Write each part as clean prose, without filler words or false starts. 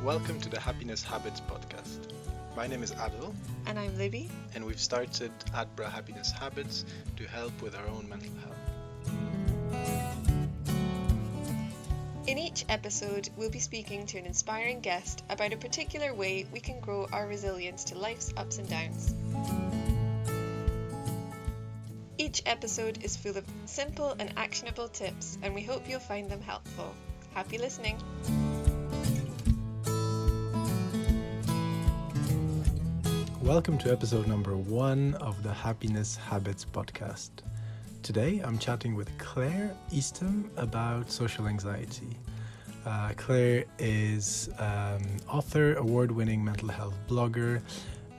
Welcome to the Happiness Habits podcast. My name is Adil, And I'm Libby. and we've started Adbra Happiness Habits to help with our own mental health. In each episode, we'll be speaking to an inspiring guest about a particular way we can grow our resilience to life's ups and downs. Each episode is full of simple and actionable tips, and we hope you'll find them helpful. Happy listening! Welcome to episode number 1 of the Happiness Habits podcast. Today I'm chatting with Claire Eastham about social anxiety. Claire is author, award-winning mental health blogger,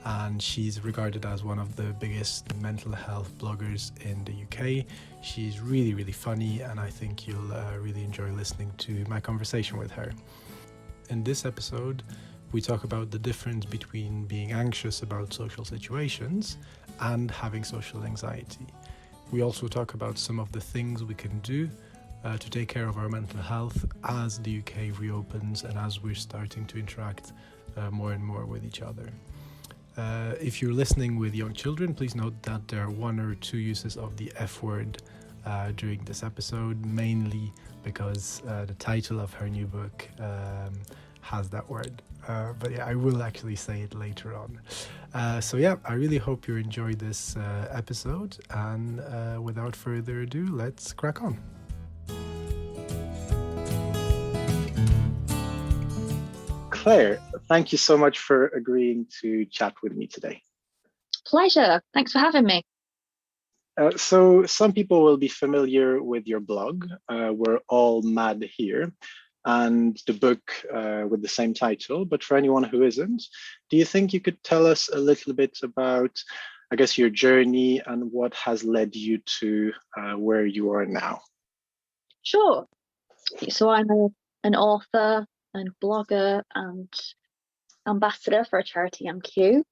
and she's regarded as one of the biggest mental health bloggers in the UK. She's really, really funny, and I think you'll really enjoy listening to my conversation with her. In this episode, we talk about the difference between being anxious about social situations and having social anxiety. We also talk about some of the things we can do to take care of our mental health as the UK reopens and as we're starting to interact more and more with each other. If you're listening with young children, please note that there are 1 or 2 uses of the F word during this episode, mainly because the title of her new book has that word. But yeah, I will actually say it later on. I really hope you enjoyed this episode, and without further ado, let's crack on. Claire, thank you so much for agreeing to chat with me today. Pleasure. Thanks for having me. So some people will be familiar with your blog, We're All Mad Here, and the book with the same title. But for anyone who isn't, do you think you could tell us a little bit about, I guess, your journey and what has led you to where you are now? Sure. So I'm an author and blogger and ambassador for a charity, MQ.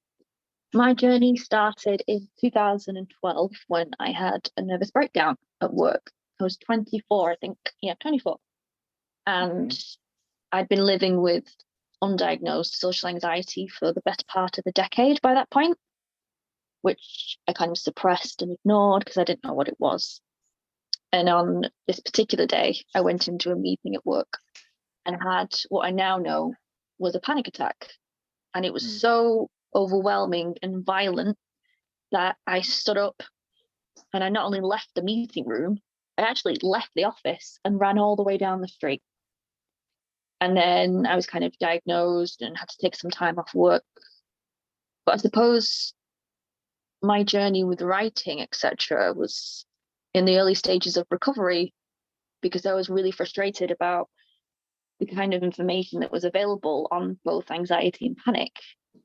My journey started in 2012 when I had a nervous breakdown at work. I was 24, I think. Yeah, 24. And I'd been living with undiagnosed social anxiety for the better part of a decade by that point, which I kind of suppressed and ignored because I didn't know what it was. And on this particular day, I went into a meeting at work and had what I now know was a panic attack. And it was so overwhelming and violent that I stood up and I not only left the meeting room, I actually left the office and ran all the way down the street. And then I was kind of diagnosed and had to take some time off work. But I suppose my journey with writing, etc., was in the early stages of recovery because I was really frustrated about the kind of information that was available on both anxiety and panic.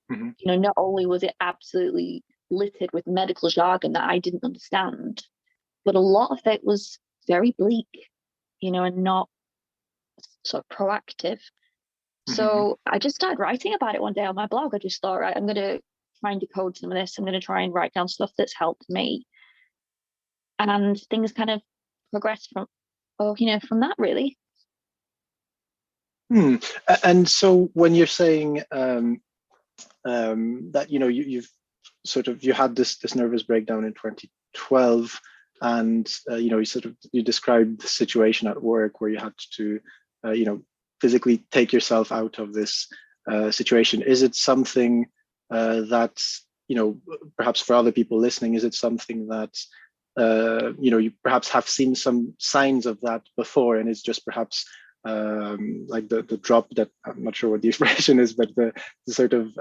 Mm-hmm. You know, not only was it absolutely littered with medical jargon that I didn't understand, but a lot of it was very bleak, you know, and not sort of proactive. So I just started writing about it one day on my blog. I just thought, right, I'm going to try and decode some of this. I'm going to try and write down stuff that's helped me. And things kind of progressed from that, really. And so when you're saying that, you know, you had this nervous breakdown in 2012, and you described the situation at work where you had to physically take yourself out of this situation. Is it something that, you know, perhaps for other people listening, is it something that you perhaps have seen some signs of that before, and it's just perhaps like the drop that, I'm not sure what the expression is, but the sort of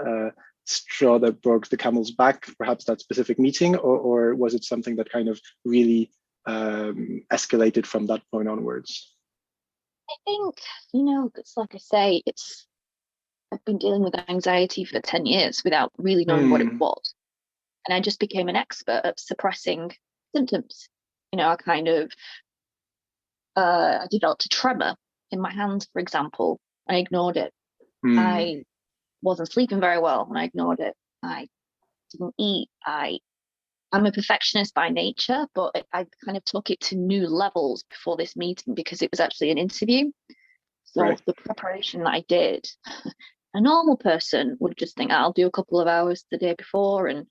straw that broke the camel's back, perhaps that specific meeting, or was it something that kind of really escalated from that point onwards? I think, you know, it's like I say, I've been dealing with anxiety for 10 years without really knowing what it was. And I just became an expert at suppressing symptoms. You know, I developed a tremor in my hand, for example. I ignored it. I wasn't sleeping very well and I ignored it. I didn't eat. I'm a perfectionist by nature, but I kind of took it to new levels before this meeting because it was actually an interview. So Right. The preparation that I did, A normal person would just think, I'll do a couple of hours the day before and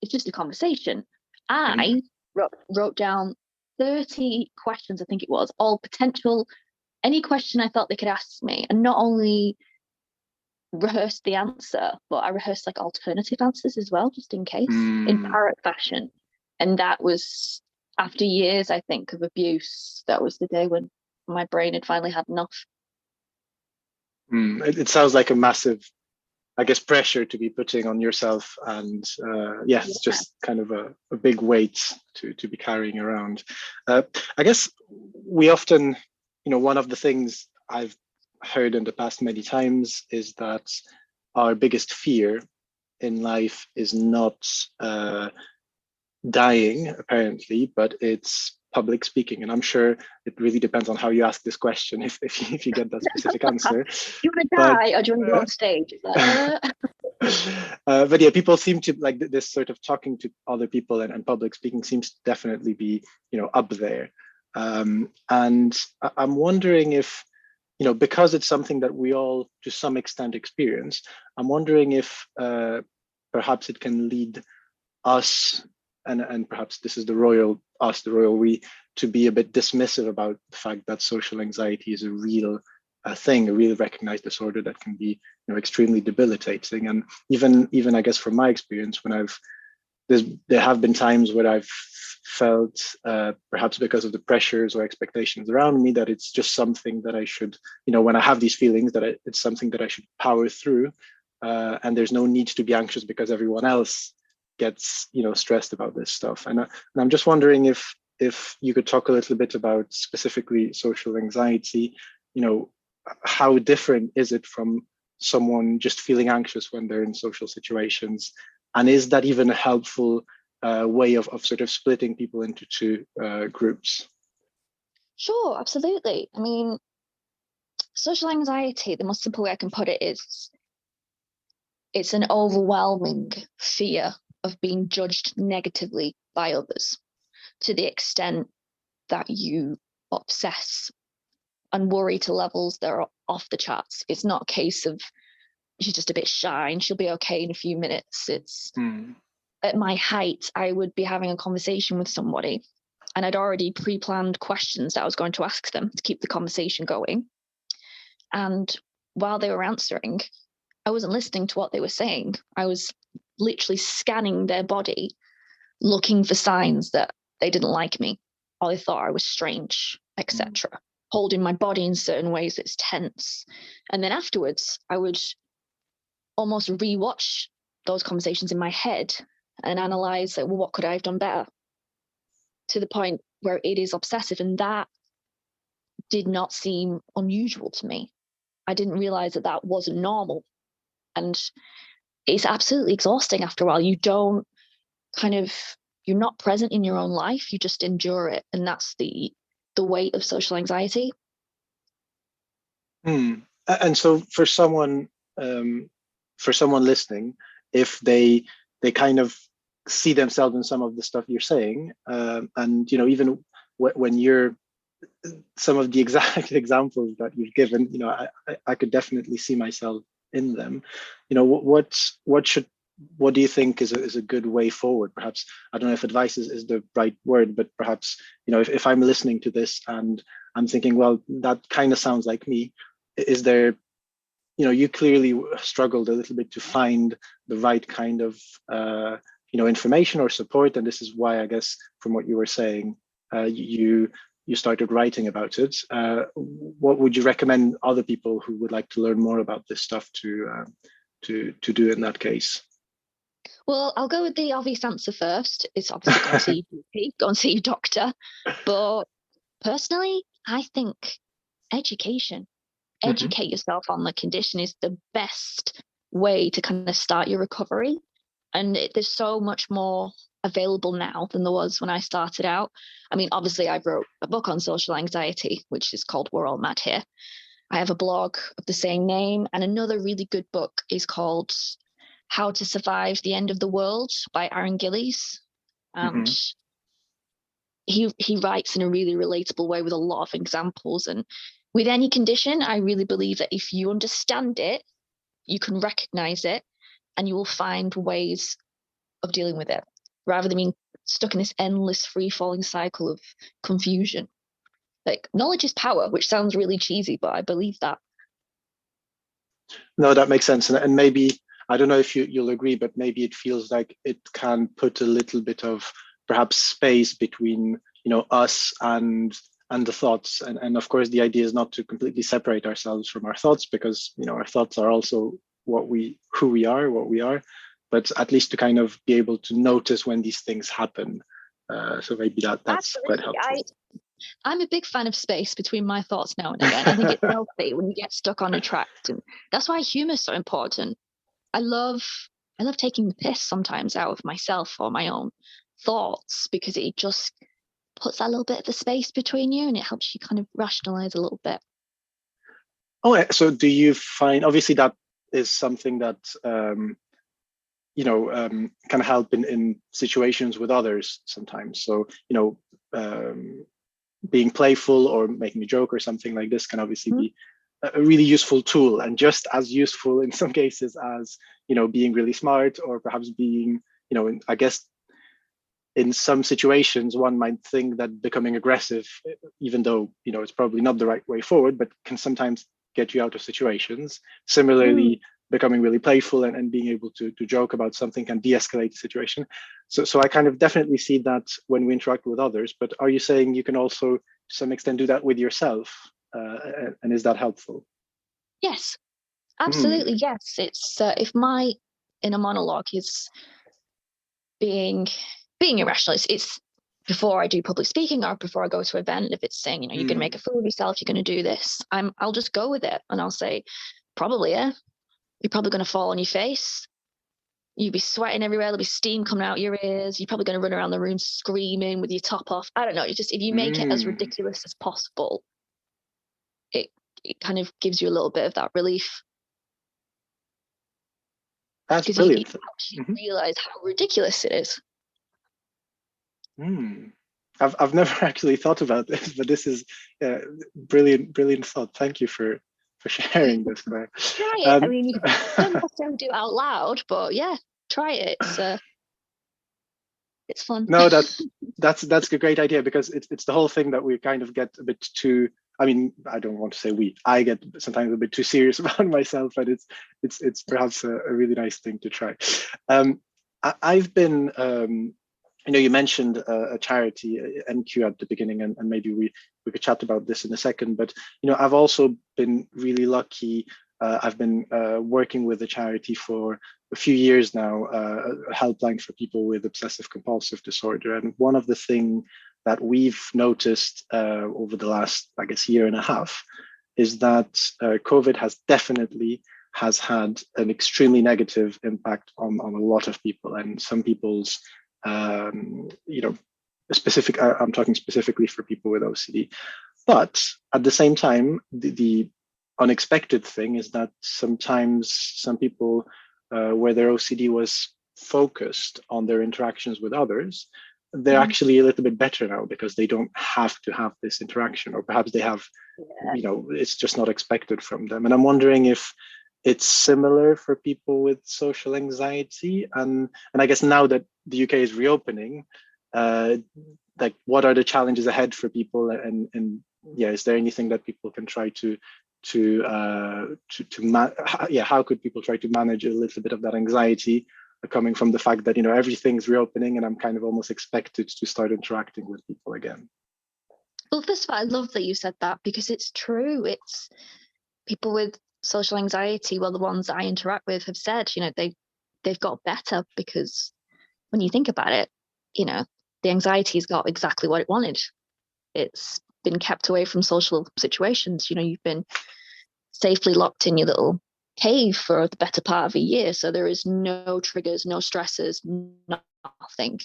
it's just a conversation. I wrote down 30 questions, I think it was, all potential, any question I thought they could ask me, and not only rehearsed the answer, but I rehearsed like alternative answers as well, just in case, in parrot fashion. And that was after years, I think, of abuse. That was the day when my brain had finally had enough. It sounds like a massive, I guess, pressure to be putting on yourself, and it's just kind of a big weight to be carrying around. I guess we often, one of the things I've heard in the past many times is that our biggest fear in life is not dying, apparently, but it's public speaking. And I'm sure it really depends on how you ask this question if you get that specific answer. Do you want to die or do you want to go on stage? But yeah, people seem to like this sort of talking to other people and public speaking seems to definitely be, up there. And I'm wondering if, because it's something that we all to some extent experience, I'm wondering if perhaps it can lead us, and perhaps this is the royal we, to be a bit dismissive about the fact that social anxiety is a real thing, a real recognized disorder that can be, extremely debilitating. And even I guess from my experience, when there have been times where I've felt, perhaps because of the pressures or expectations around me, that it's just something that I should, when I have these feelings, that it's something that I should power through, and there's no need to be anxious because everyone else gets, stressed about this stuff. And I'm just wondering if you could talk a little bit about specifically social anxiety. How different is it from someone just feeling anxious when they're in social situations? And is that even a helpful way of sort of splitting people into two groups? Sure, absolutely. I mean, social anxiety, the most simple way I can put it is it's an overwhelming fear of being judged negatively by others, to the extent that you obsess and worry to levels that are off the charts. It's not a case of she's just a bit shy and she'll be okay in a few minutes. It's at my height, I would be having a conversation with somebody and I'd already pre-planned questions that I was going to ask them to keep the conversation going. And while they were answering, I wasn't listening to what they were saying. I was literally scanning their body, looking for signs that they didn't like me or they thought I was strange, etc. Holding my body in certain ways that's tense. And then afterwards, I would almost rewatch those conversations in my head and analyze, like, well, what could I have done better? To the point where it is obsessive. And that did not seem unusual to me. I didn't realize that that wasn't normal. And it's absolutely exhausting after a while. You don't you're not present in your own life. You just endure it. And that's the weight of social anxiety. And so for someone listening, if they kind of see themselves in some of the stuff you're saying, and even when you're some of the exact examples that you've given, I could definitely see myself in them. What do you think is a good way forward? Perhaps, I don't know if advice is the right word, but perhaps, if I'm listening to this and I'm thinking, well, that kind of sounds like me, is there, you clearly struggled a little bit to find the right kind of, information or support. And this is why, I guess, from what you were saying, you started writing about it. What would you recommend other people who would like to learn more about this stuff to do in that case? Well, I'll go with the obvious answer first. It's obviously go and see your GP, go and see your doctor. But personally, I think education, educate yourself on the condition is the best way to kind of start your recovery. And there's so much more available now than there was when I started out. I mean, obviously, I wrote a book on social anxiety, which is called We're All Mad Here. I have a blog of the same name. And another really good book is called How to Survive the End of the World by Aaron Gillies. And he writes in a really relatable way with a lot of examples. And with any condition, I really believe that if you understand it, you can recognize it and you will find ways of dealing with it rather than being stuck in this endless free falling cycle of confusion. Like, knowledge is power, which sounds really cheesy, but I believe that. No, that makes sense. And maybe, I don't know if you'll agree, but maybe it feels like it can put a little bit of perhaps space between, us and the thoughts. And of course, the idea is not to completely separate ourselves from our thoughts, because, our thoughts are also who we are, what we are, but at least to kind of be able to notice when these things happen. So maybe that's Absolutely. quite helpful. I'm a big fan of space between my thoughts now and again. I think it's healthy when you get stuck on a track, and that's why humor is so important. I love taking the piss sometimes out of myself or my own thoughts, because it just puts that little bit of a space between you and it helps you kind of rationalize a little bit. Oh, so do you find, obviously that is something that can help in situations with others sometimes. So being playful or making a joke or something like this can obviously be a really useful tool, and just as useful in some cases as being really smart, or perhaps being I guess in some situations one might think that becoming aggressive, even though it's probably not the right way forward, but can sometimes get you out of situations. Similarly, becoming really playful and being able to joke about something can de-escalate the situation. So I kind of definitely see that when we interact with others. But are you saying you can also, to some extent, do that with yourself? And is that helpful? Yes, absolutely. Yes. It's if my inner monologue is being irrational, it's before I do public speaking or before I go to an event. If it's saying, you're going to make a fool of yourself, you're going to do this, I'll just go with it and I'll say, probably, yeah. You're probably going to fall on your face. You'll be sweating everywhere. There'll be steam coming out your ears. You're probably going to run around the room screaming with your top off. I don't know. If you make it as ridiculous as possible, it kind of gives you a little bit of that relief. That's brilliant. You realize how ridiculous it is. I've never actually thought about this, but this is brilliant thought. Thank you for sharing this, Claire. Try it. I mean, you don't necessarily do it out loud, but yeah, try it. It's fun. No, that's a great idea, because it's the whole thing that we kind of get a bit too. I mean, I don't want to say I get sometimes a bit too serious about myself, but it's perhaps a really nice thing to try. I've been, you mentioned a charity, NQ, at the beginning, and maybe we could chat about this in a second. But I've also been really lucky. I've been working with a charity for a few years now, a helpline for people with obsessive compulsive disorder. And one of the things that we've noticed over the last, I guess, year and a half is that COVID has had an extremely negative impact on a lot of people, and some people's, I'm talking specifically for people with OCD. But at the same time, the unexpected thing is that sometimes some people, where their OCD was focused on their interactions with others, they're actually a little bit better now, because they don't have to have this interaction, or perhaps they have, it's just not expected from them. And I'm wondering if it's similar for people with social anxiety, and I guess now that the UK is reopening, like, what are the challenges ahead for people, and is there anything that people can try how could people try to manage a little bit of that anxiety coming from the fact that everything's reopening and I'm kind of almost expected to start interacting with people again? Well, first of all, I love that you said that, because it's true. It's people with social anxiety, well, the ones I interact with have said, they've got better, because when you think about it, the anxiety's got exactly what it wanted. It's been kept away from social situations. You've been safely locked in your little cave for the better part of a year. So there is no triggers, no stresses, nothing,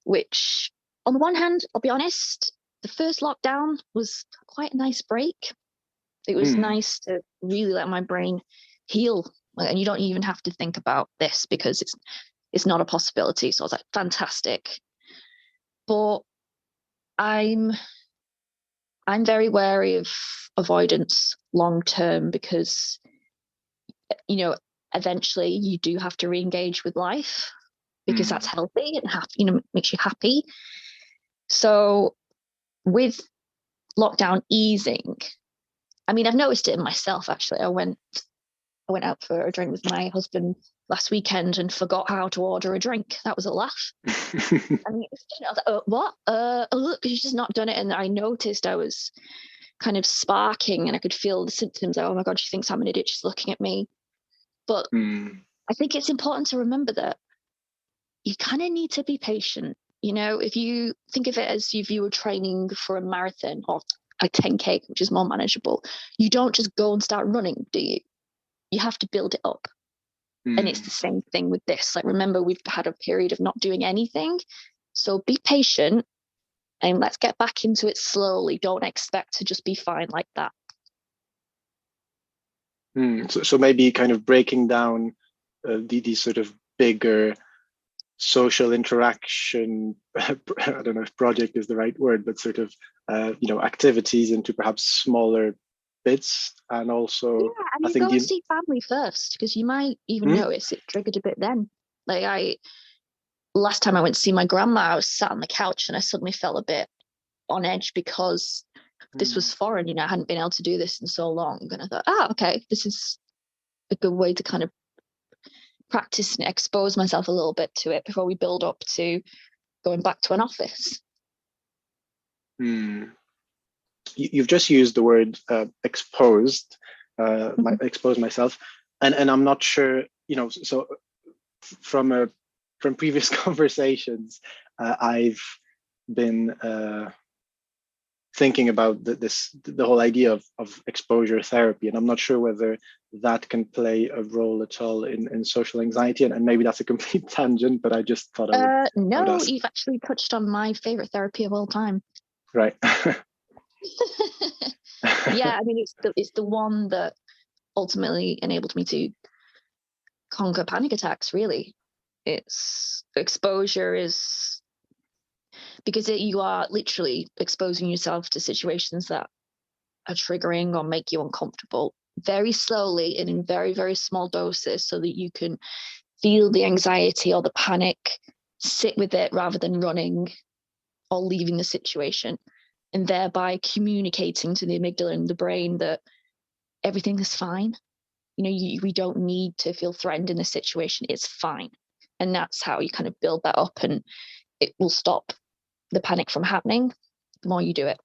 which on the one hand, I'll be honest, the first lockdown was quite a nice break. It was nice to really let my brain heal. And you don't even have to think about this, because it's not a possibility. So I was like, fantastic. But I'm very wary of avoidance long term, because eventually you do have to re-engage with life because that's healthy and happy, makes you happy. So with lockdown easing, I mean, I've noticed it in myself, actually. I went out for a drink with my husband last weekend and forgot how to order a drink. That was a laugh. I mean, I was like, what? Look, she's just not done it. And I noticed I was kind of sparking and I could feel the symptoms. Oh my God, she thinks I'm an idiot. She's looking at me. But I think it's important to remember that you kind of need to be patient. If you think of it as if you were training for a marathon or a 10K, which is more manageable, you don't just go and start running, do you? You have to build it up. And it's the same thing with this. Like, remember, we've had a period of not doing anything. So be patient and let's get back into it slowly. Don't expect to just be fine like that. So maybe kind of breaking down these sort of bigger social interaction, I don't know if project is the right word, but sort of, activities into perhaps smaller bits. And also, I think go and see family first, because you might even notice it triggered a bit then. Like last time I went to see my grandma, I was sat on the couch and I suddenly felt a bit on edge because this was foreign. I hadn't been able to do this in so long. And I thought, okay, this is a good way to kind of practice and expose myself a little bit to it before we build up to going back to an office. You've just used the word exposed, expose myself, and I'm not sure, so from previous conversations, I've been thinking about the whole idea of exposure therapy, and I'm not sure whether that can play a role at all in social anxiety, and maybe that's a complete tangent, but I just thought I would no, you've actually touched on my favorite therapy of all time. Right. Yeah, I mean, it's the one that ultimately enabled me to conquer panic attacks, really. It's exposure is because you are literally exposing yourself to situations that are triggering or make you uncomfortable very slowly and in very, very small doses so that you can feel the anxiety or the panic, sit with it rather than running or leaving the situation, and thereby communicating to the amygdala and the brain that everything is fine. We don't need to feel threatened in this situation. It's fine. And that's how you kind of build that up, and it will stop the panic from happening the more you do it.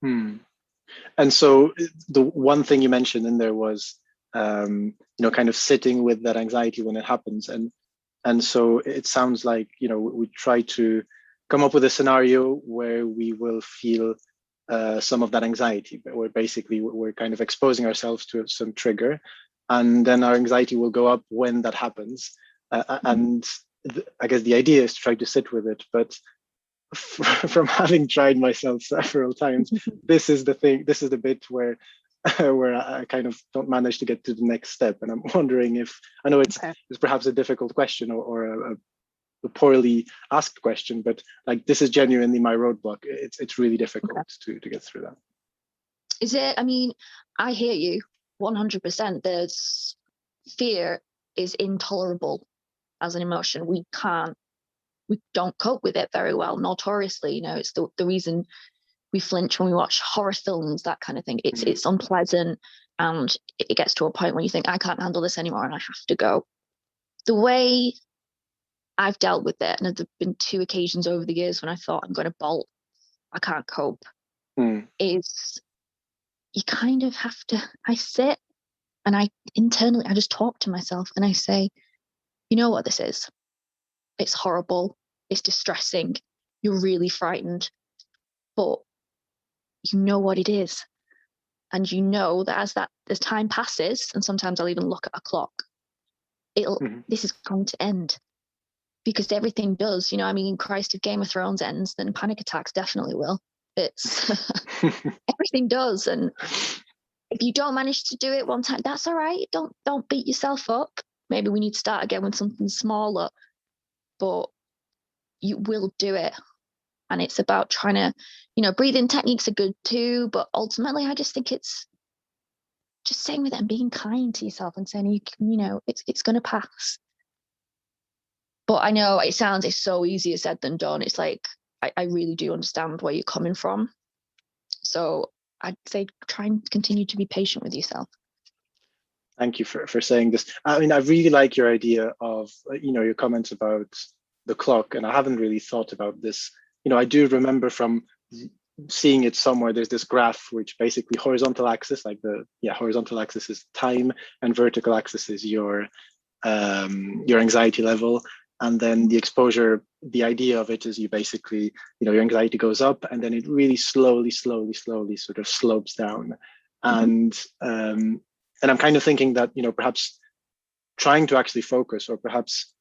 And so the one thing you mentioned in there was, kind of sitting with that anxiety when it happens. And so it sounds like, we try to come up with a scenario where we will feel some of that anxiety, but we're kind of exposing ourselves to some trigger, and then our anxiety will go up when that happens. And I guess the idea is to try to sit with it, but from having tried myself several times, this is the bit where I kind of don't manage to get to the next step. And I'm wondering if, I know it's perhaps a difficult question or a poorly asked question, but like, this is genuinely my roadblock. It's really difficult to get through that. Is it? I mean, I hear you 100%. There's fear is intolerable as an emotion. We don't cope with it very well. Notoriously, it's the reason we flinch when we watch horror films, that kind of thing. It's unpleasant, and it gets to a point where you think, I can't handle this anymore and I have to go. The way I've dealt with it, and there've been 2 occasions over the years when I thought I'm going to bolt, I can't cope, is you kind of have to, I sit and I just talk to myself and I say, you know what this is? It's horrible. It's distressing. You're really frightened, but you know what it is. And you know that as time passes, and sometimes I'll even look at a clock, this is going to end. Because everything does, Christ, if Game of Thrones ends, then panic attacks definitely will. It's everything does. And if you don't manage to do it one time, that's all right. Don't beat yourself up. Maybe we need to start again with something smaller, but you will do it. And it's about trying to, breathing techniques are good too, but ultimately I just think it's just sitting with it and being kind to yourself and saying, you know, it's going to pass. But I know it's so easier said than done. It's like, I really do understand where you're coming from. So I'd say try and continue to be patient with yourself. Thank you for saying this. I mean, I really like your idea of, you know, your comments about the clock, and I haven't really thought about this. You know, I do remember from seeing it somewhere, there's this graph which basically horizontal axis, like horizontal axis is time and vertical axis is your anxiety level. And then the exposure, the idea of it is you basically, you know, your anxiety goes up and then it really slowly sort of slopes down. And I'm kind of thinking that, you know, perhaps trying to actually focus, or perhaps,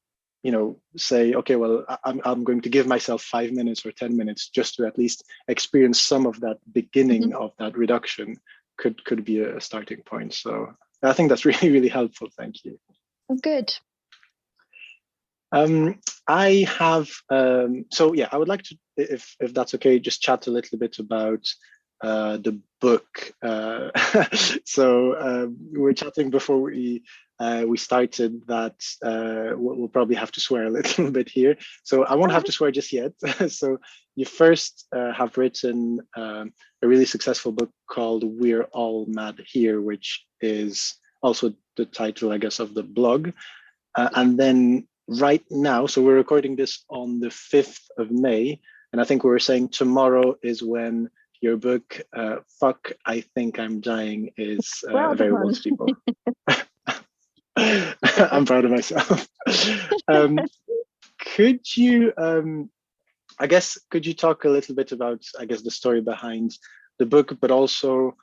you know, say, okay, well, I'm going to give myself 5 minutes or 10 minutes just to at least experience some of that beginning of that reduction could be a starting point. So I think that's really, really helpful. Thank you. Oh, good. I have, so yeah, I would like to, if that's okay, just chat a little bit about the book. So we were chatting before we started that we'll probably have to swear a little bit here. So I won't have to swear just yet. So you first have written a really successful book called We're All Mad Here, which is also the title, I guess, of the blog. And then right now, so we're recording this on the 5th of May, and I think we were saying tomorrow is when your book, Fuck, I Think I'm Dying, is available to people. I'm proud of myself. Could you, could you talk a little bit about, I guess, the story behind the book, but also,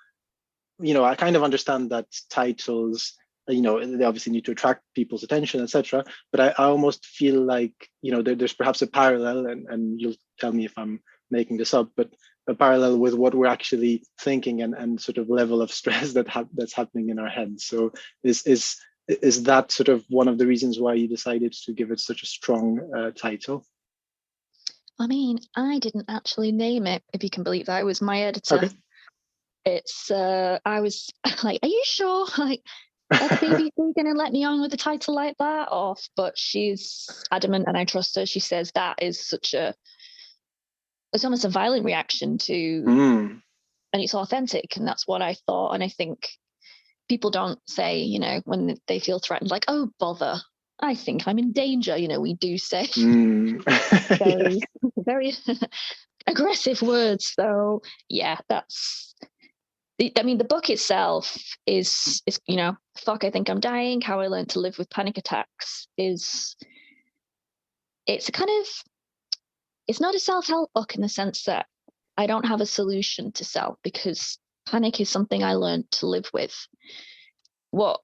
you know, I kind of understand that titles, you know, they obviously need to attract people's attention, etc. But I almost feel like, you know, there's perhaps a parallel, and you'll tell me if I'm making this up, but a parallel with what we're actually thinking and sort of level of stress that's happening in our heads. So is that sort of one of the reasons why you decided to give it such a strong title? I mean, I didn't actually name it, if you can believe that. It was my editor. Okay. It's I was like, are you sure? Like, are the BBC going to let me on with a title like that? But she's adamant, and I trust her. She says that is it's almost a violent reaction to, and it's authentic, and that's what I thought. And I think people don't say, you know, when they feel threatened, like, oh, bother, I think I'm in danger. You know, we do say very aggressive words. So yeah, the book itself is, you know, Fuck, I Think I'm Dying, How I Learned to Live with Panic Attacks it's not a self-help book in the sense that I don't have a solution to sell, because panic is something I learned to live with. What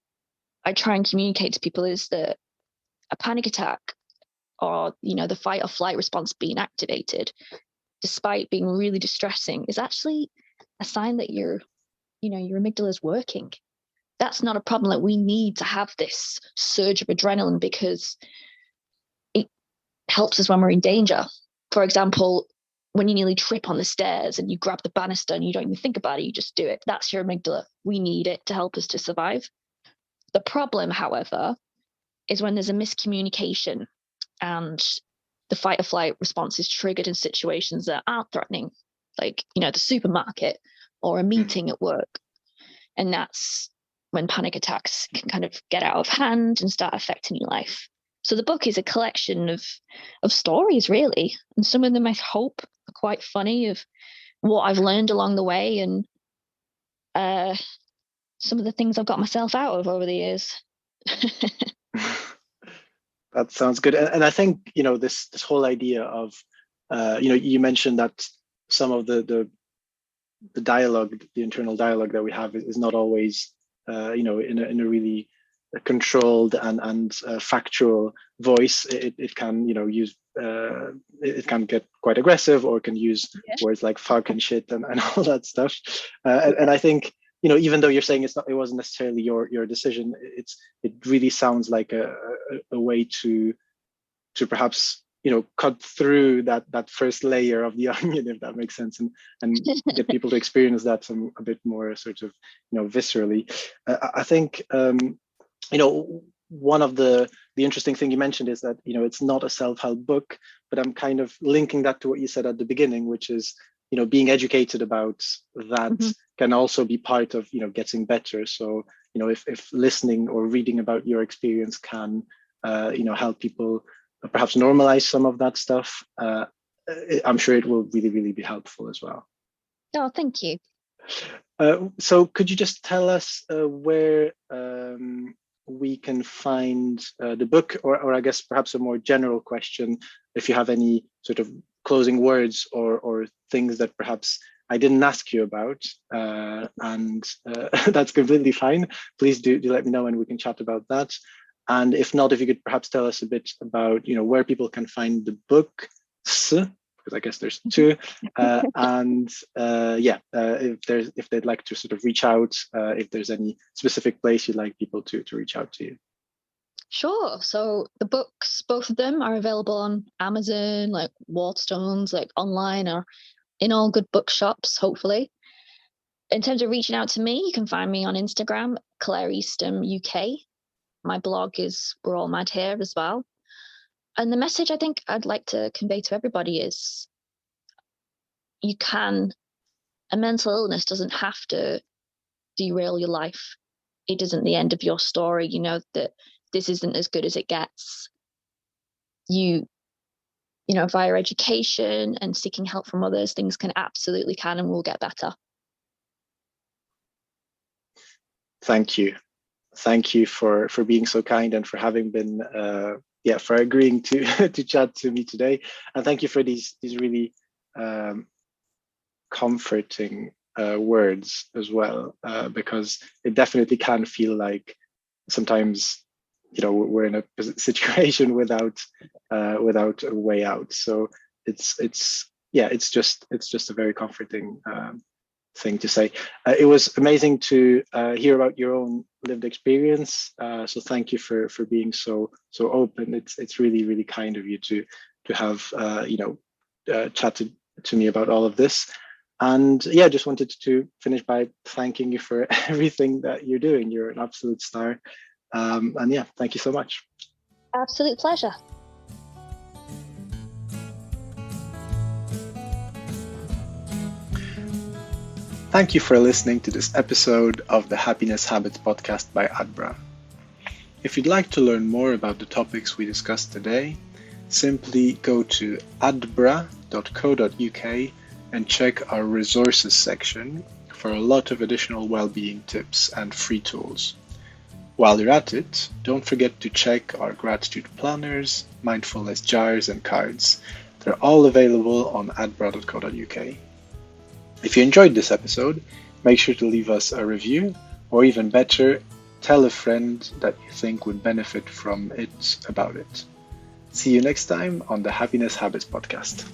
I try and communicate to people is that a panic attack, or, you know, the fight or flight response being activated, despite being really distressing, is actually a sign that your amygdala is working. That's not a problem. Like, we need to have this surge of adrenaline because it helps us when we're in danger. For example, when you nearly trip on the stairs and you grab the banister and you don't even think about it, you just do it. That's your amygdala. We need it to help us to survive. The problem, however, is when there's a miscommunication and the fight or flight response is triggered in situations that aren't threatening, like, you know, the supermarket or a meeting at work. And that's when panic attacks can kind of get out of hand and start affecting your life. So the book is a collection of stories, really. And some of them, I hope, are quite funny, of what I've learned along the way, and some of the things I've got myself out of over the years. That sounds good. And I think, you know, this whole idea of, you know, you mentioned that some of the dialogue, the internal dialogue that we have is not always, you know, in a really controlled and factual voice. It can, you know, use, it can get quite aggressive, or can use words like fuck and shit and all that stuff. And I think, you know, even though you're saying it wasn't necessarily your decision, it really sounds like a way to perhaps cut through that first layer of the onion, if that makes sense, and get people to experience that a bit more sort of viscerally. I think one of the interesting thing you mentioned is that it's not a self-help book, but I'm kind of linking that to what you said at the beginning, which is being educated about that can also be part of getting better. So if listening or reading about your experience can help people perhaps normalize some of that stuff, I'm sure it will really, really be helpful as well. Oh, thank you. So could you just tell us where we can find the book, or I guess perhaps a more general question, if you have any sort of closing words or things that perhaps I didn't ask you about, and that's completely fine. Please do let me know and we can chat about that. And if not, if you could perhaps tell us a bit about where people can find the book, because I guess there's two, and if they'd like to sort of reach out, if there's any specific place you'd like people to reach out to you. Sure. So the books, both of them, are available on Amazon, like Waterstones, like online, or in all good bookshops, hopefully. In terms of reaching out to me, you can find me on Instagram, Claire Eastham UK. My blog is We're All Mad Here as well. And the message I think I'd like to convey to everybody is a mental illness doesn't have to derail your life. It isn't the end of your story. That this isn't as good as it gets. Via education and seeking help from others, things can and will get better. Thank you. Thank you for being so kind and for having been, for agreeing to to chat to me today. And thank you for these really comforting words as well, because it definitely can feel like sometimes we're in a situation without a way out. So it's just a very comforting thing to say. It was amazing to hear about your own lived experience. So thank you for being so open. It's really, really kind of you to have chatted to me about all of this. And just wanted to finish by thanking you for everything that you're doing. You're an absolute star. And thank you so much. Absolute pleasure. Thank you for listening to this episode of the Happiness Habits podcast by Adbra. If you'd like to learn more about the topics we discussed today, simply go to adbra.co.uk and check our resources section for a lot of additional well-being tips and free tools. While you're at it, don't forget to check our gratitude planners, mindfulness jars and cards. They're all available on adbra.co.uk. If you enjoyed this episode, make sure to leave us a review, or even better, tell a friend that you think would benefit from it about it. See you next time on the Happiness Habits podcast.